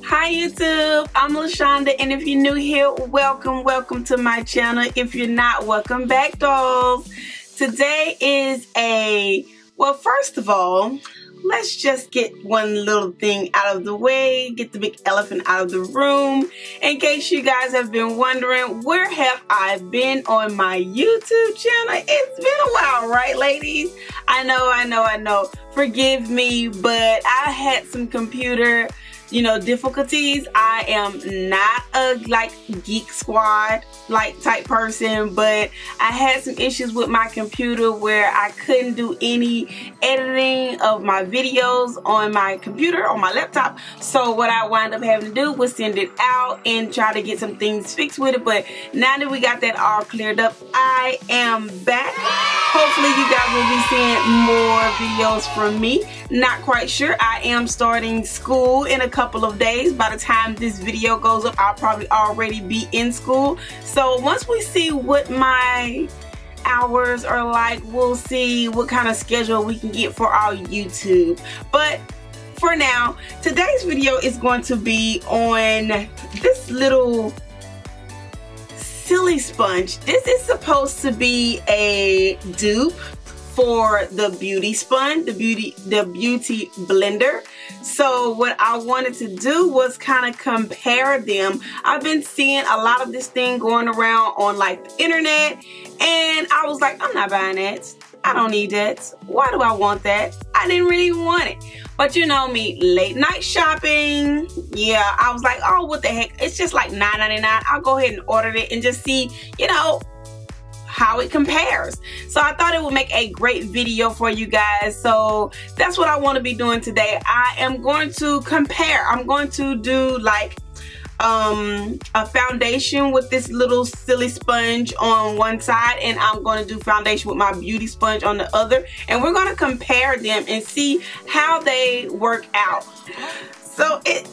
Hi YouTube, I'm LaShonda, and if you're new here, welcome to my channel. If you're not, welcome back, dolls. Today is well, first of all, let's just get one little thing out of the way, get the big elephant out of the room. In case you guys have been wondering, where have I been on my YouTube channel? It's been a while, right, ladies? I know. Forgive me, but I had some computer difficulties. I am not a geek squad type person, but I had some issues with my computer where I couldn't do any editing of my videos on my computer, on my laptop. So what I wound up having to do was send it out and try to get some things fixed with it. But now that we got that all cleared up, I am back. Hopefully you guys will be seeing more videos from me. Not quite sure. I am starting school in a couple of days. By the time this video goes up, I'll probably already be in school. So once we see what my hours are like, we'll see what kind of schedule we can get for our YouTube. But for now, today's video is going to be on this little Silisponge. This is supposed to be a dupe for the BeautySponge, the beauty blender. So what I wanted to do was kind of compare them. I've been seeing a lot of this thing going around on the internet, and I was like, I'm not buying that. I don't need that. Why do I want that? I didn't really want it. But you know me, late night shopping. Yeah, I was like, oh, what the heck? It's just like $9.99. I'll go ahead and order it and just see, how it compares. So I thought it would make a great video for you guys. So that's what I want to be doing today. I am going to compare. I'm going to do a foundation with this little Silisponge on one side, and I'm going to do foundation with my BeautySponge on the other, and we're going to compare them and see how they work out. So it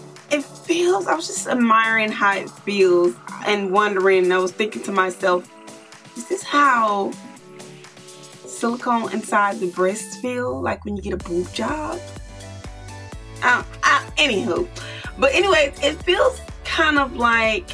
feels, I was just admiring how it feels and wondering, I was thinking to myself, is this how silicone inside the breasts feel like when you get a boob job? Anywho, but anyways, it feels kind of like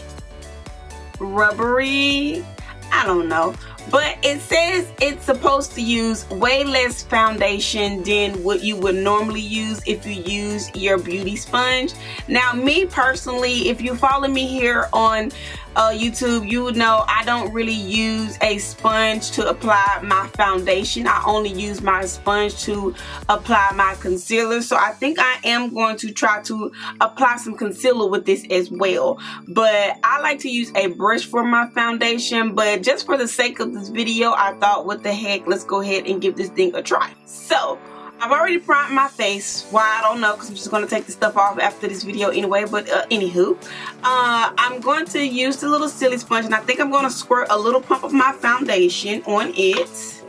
rubbery. I don't know, but it says it's supposed to use way less foundation than what you would normally use if you use your BeautySponge. Now, me personally, if you follow me here on YouTube, you would know I don't really use a sponge to apply my foundation. I only use my sponge to apply my concealer. So I think I am going to try to apply some concealer with this as well. But I like to use a brush for my foundation. But just for the sake of this video, I thought, what the heck, let's go ahead and give this thing a try. So I've already primed my face. Why, I don't know, because I'm just going to take the stuff off after this video anyway. But anywho, I'm going to use the little Silisponge, and I think I'm going to squirt a little pump of my foundation on it.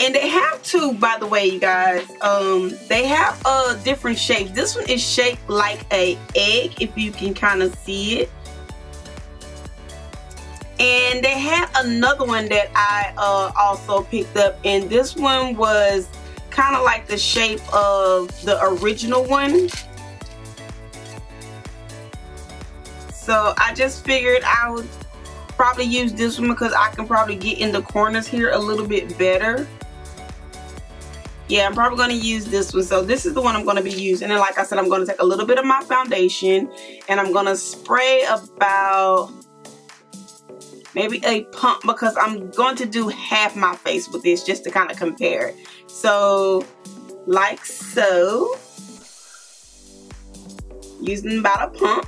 And they have two, by the way, you guys. They have different shapes. This one is shaped like an egg, if you can kind of see it. And they had another one that I also picked up, and this one was kind of like the shape of the original one. So I just figured I would probably use this one because I can probably get in the corners here a little bit better. Yeah, I'm probably going to use this one. So this is the one I'm going to be using. And like I said, I'm going to take a little bit of my foundation, and I'm going to spray about maybe a pump, because I'm going to do half my face with this just to kind of compare it. So like so, using about a pump,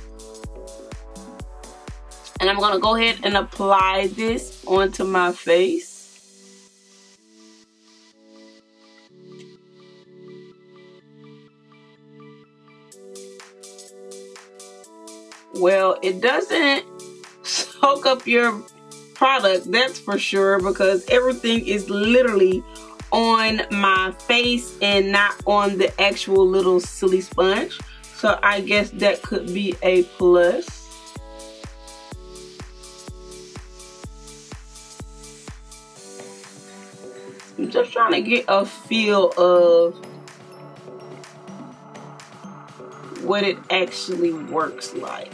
and I'm going to go ahead and apply this onto my face. Well, it doesn't soak up your product, that's for sure, because everything is literally on my face and not on the actual little Silisponge. So I guess that could be a plus. I'm just trying to get a feel of what it actually works like.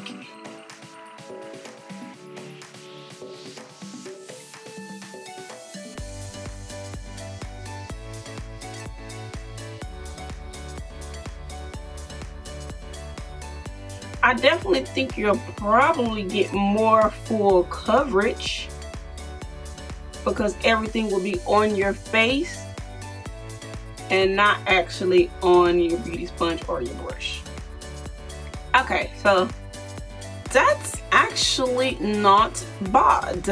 I definitely think you'll probably get more full coverage because everything will be on your face and not actually on your beauty sponge or your brush. Okay, so that's actually not bad.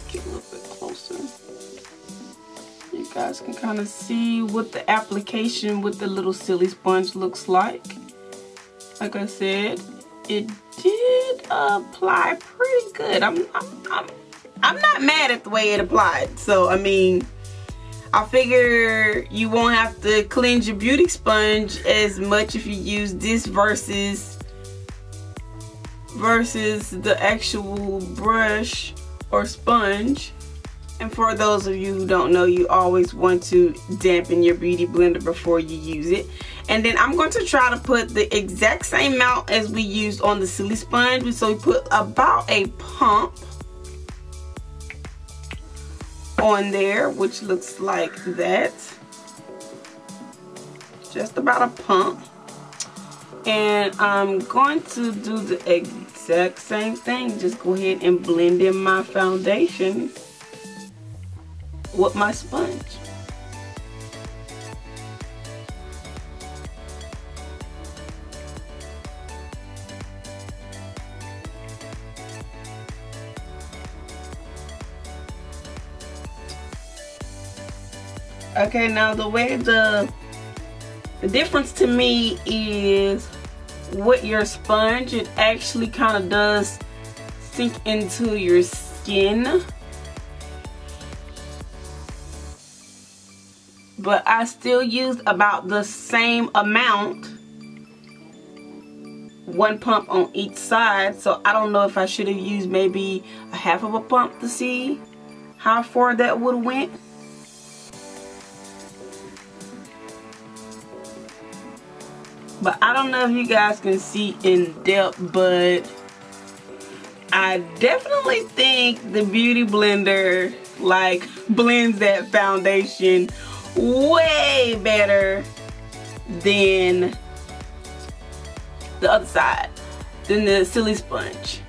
Get a little bit closer. You guys can kind of see what the application with the little Silisponge looks like. Like I said, it did apply pretty good. I'm not mad at the way it applied. So I mean, I figure you won't have to cleanse your beauty sponge as much if you use this versus the actual brush or sponge. And for those of you who don't know, you always want to dampen your beauty blender before you use it. And then I'm going to try to put the exact same amount as we used on the Silisponge. So we put about a pump on there, which looks like that. Just about a pump. And I'm going to do the exact same thing. Just go ahead and blend in my foundation with my sponge. Okay, now the way the difference to me is with your sponge, it actually kind of does sink into your skin. But I still used about the same amount, one pump on each side. So I don't know if I should have used maybe a half of a pump to see how far that would have went. But I don't know if you guys can see in depth, but I definitely think the Beauty Blender like blends that foundation way better than the other side, than the Silisponge.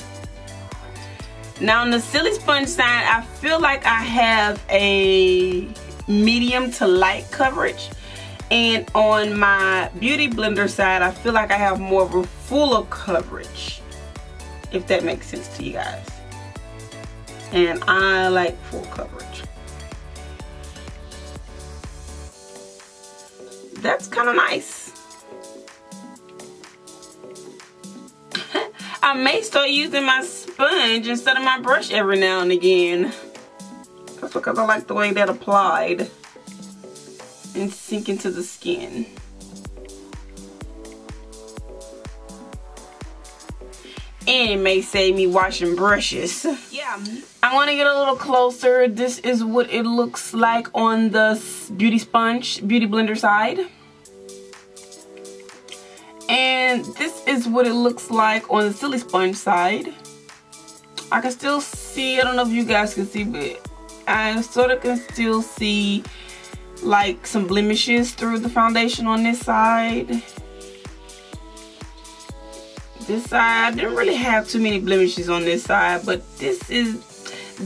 Now on the Silisponge side, I feel like I have a medium to light coverage. And on my Beauty Blender side, I feel like I have more of a fuller coverage, if that makes sense to you guys. And I like full coverage. That's kind of nice. I may start using my sponge instead of my brush every now and again. That's because I like the way that applied and sink into the skin. And it may save me washing brushes. Yeah, I want to get a little closer. This is what it looks like on the Beauty Blender side. And this is what it looks like on the Silisponge side. I can still see, I don't know if you guys can see, but I sort of can still see like some blemishes through the foundation on this side. This side, I didn't really have too many blemishes on this side, but this is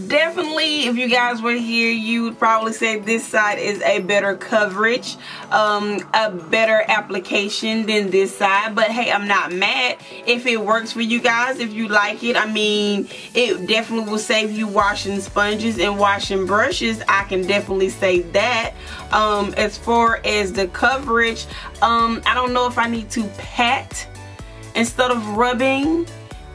definitely, if you guys were here, you would probably say this side is a better coverage, a better application than this side. But hey, I'm not mad if it works for you guys, if you like it. I mean, it definitely will save you washing sponges and washing brushes. I can definitely say that. As far as the coverage, I don't know if I need to pat instead of rubbing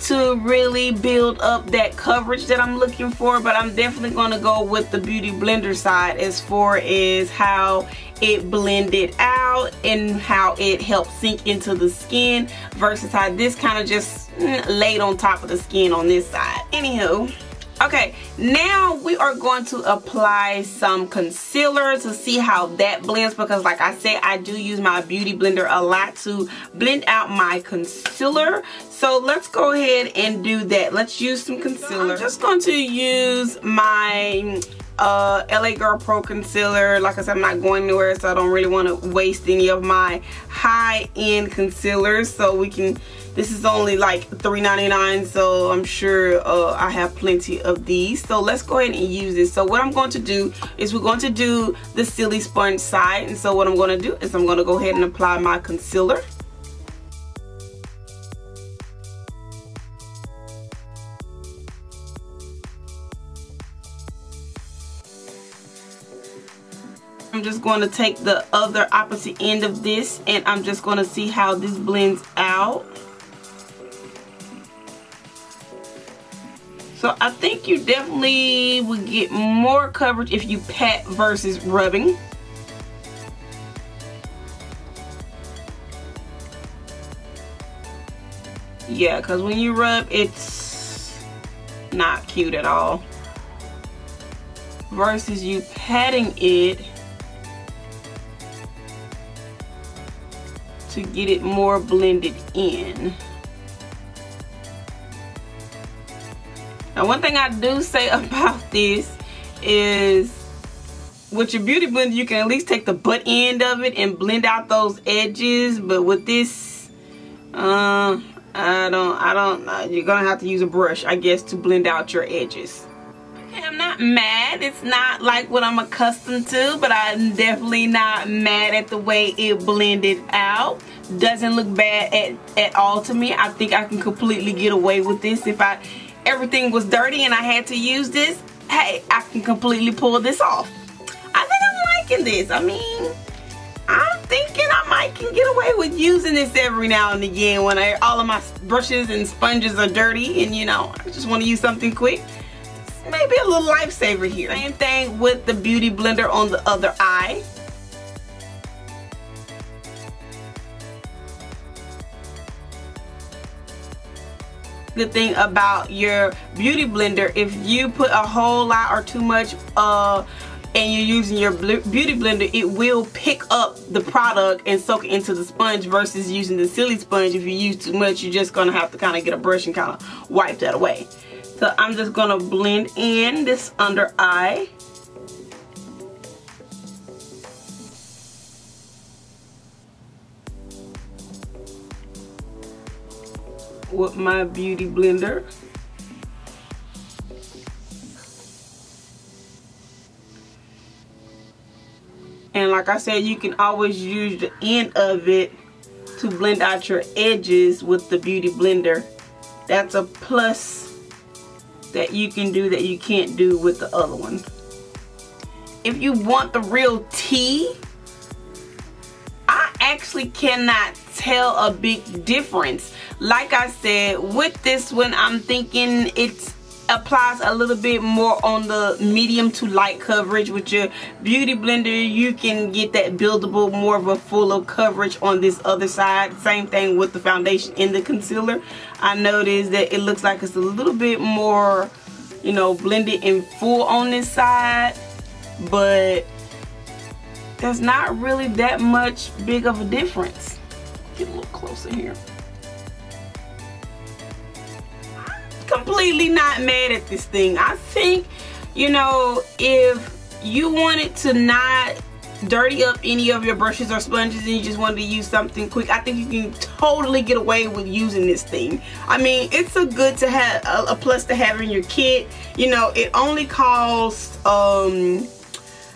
to really build up that coverage that I'm looking for, but I'm definitely going to go with the Beauty Blender side as far as how it blended out and how it helped sink into the skin versus how this kind of just laid on top of the skin on this side. Anywho, Okay, now we are going to apply some concealer to see how that blends, because like I said, I do use my beauty blender a lot to blend out my concealer. So let's go ahead and do that. Let's use some concealer. I'm just going to use my LA Girl Pro concealer. Like I said, I'm not going anywhere, so I don't really want to waste any of my high-end concealers. So we can, this is only like $3.99, so I'm sure I have plenty of these. So let's go ahead and use this. So what I'm going to do is we're going to do the Silisponge side. And so what I'm going to do is I'm going to go ahead and apply my concealer. I'm just going to take the other opposite end of this, and I'm just going to see how this blends out. So I think you definitely would get more coverage if you pat versus rubbing. Yeah, because when you rub, it's not cute at all. Versus you patting it to get it more blended in. Now, one thing I do say about this is with your beauty blender, you can at least take the butt end of it and blend out those edges. But with this, I don't. You're gonna have to use a brush, I guess, to blend out your edges. Okay, I'm not mad. It's not like what I'm accustomed to, but I'm definitely not mad at the way it blended out. Doesn't look bad at all to me. I think I can completely get away with this. If everything was dirty and I had to use this, hey, I can completely pull this off. I think I'm liking this. I mean, I'm thinking I might can get away with using this every now and again when all of my brushes and sponges are dirty and, you know, I just want to use something quick. Maybe a little lifesaver here. Same thing with the beauty blender on the other eye. Good thing about your beauty blender, if you put a whole lot or too much and you're using your beauty blender, it will pick up the product and soak it into the sponge, versus using the Silisponge. If you use too much, you're just gonna have to kind of get a brush and kind of wipe that away. So I'm just gonna blend in this under eye. With my beauty blender. And like I said, you can always use the end of it to blend out your edges with the beauty blender. That's a plus that you can do that you can't do with the other one. If you want the real tea, I actually cannot tell a big difference. Like I said, with this one, I'm thinking it applies a little bit more on the medium to light coverage. With your beauty blender, you can get that buildable, more of a fuller coverage on this other side. Same thing with the foundation and the concealer. I noticed that it looks like it's a little bit more, you know, blended and full on this side, but there's not really that much big of a difference. Get a little closer here. Completely not mad at this thing. I think, you know, if you wanted to not dirty up any of your brushes or sponges and you just wanted to use something quick, I think you can totally get away with using this thing. I mean, it's a good to have, a plus to have in your kit. You know, it only costs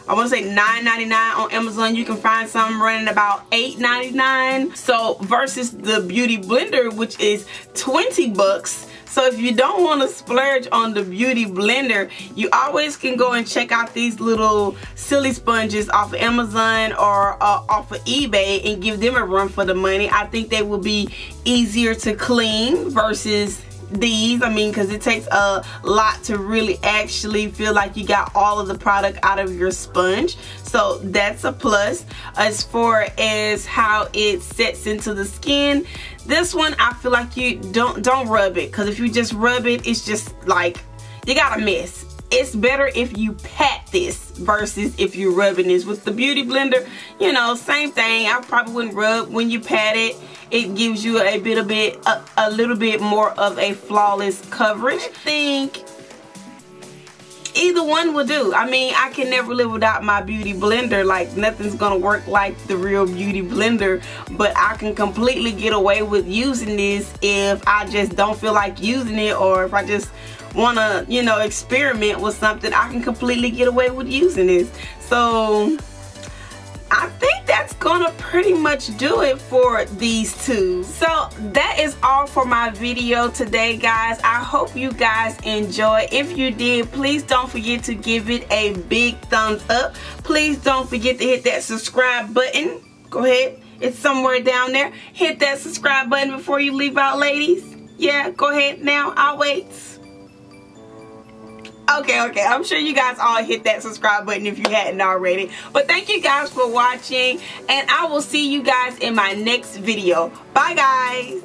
I want to say $9.99 on Amazon. You can find some running about $8.99. So versus the beauty blender, which is 20 bucks. So if you don't want to splurge on the beauty blender, you always can go and check out these little Silisponges off of Amazon or off of eBay and give them a run for the money. I think they will be easier to clean versus these. I mean, because it takes a lot to really actually feel like you got all of the product out of your sponge. So that's a plus. As far as how it sets into the skin, this one I feel like you don't rub it, because if you just rub it, it's just like, you got a mess. It's better if you pat this versus if you're rubbing this. With the Beauty Blender, you know, same thing. I probably wouldn't rub. When you pat it, it gives you a little bit more of a flawless coverage. I think either one will do. I mean, I can never live without my Beauty Blender. Like, nothing's gonna work like the real Beauty Blender, but I can completely get away with using this if I just don't feel like using it, or if I just want to, you know, experiment with something. I can completely get away with using this. So I think that's gonna pretty much do it for these two. So that is all for my video today, guys. I hope you guys enjoy. If you did, please don't forget to give it a big thumbs up. Please don't forget to hit that subscribe button. Go ahead, it's somewhere down there. Hit that subscribe button before you leave out, ladies. Yeah, go ahead now, I'll wait. Okay, I'm sure you guys all hit that subscribe button if you hadn't already. But thank you guys for watching, and I will see you guys in my next video. Bye, guys.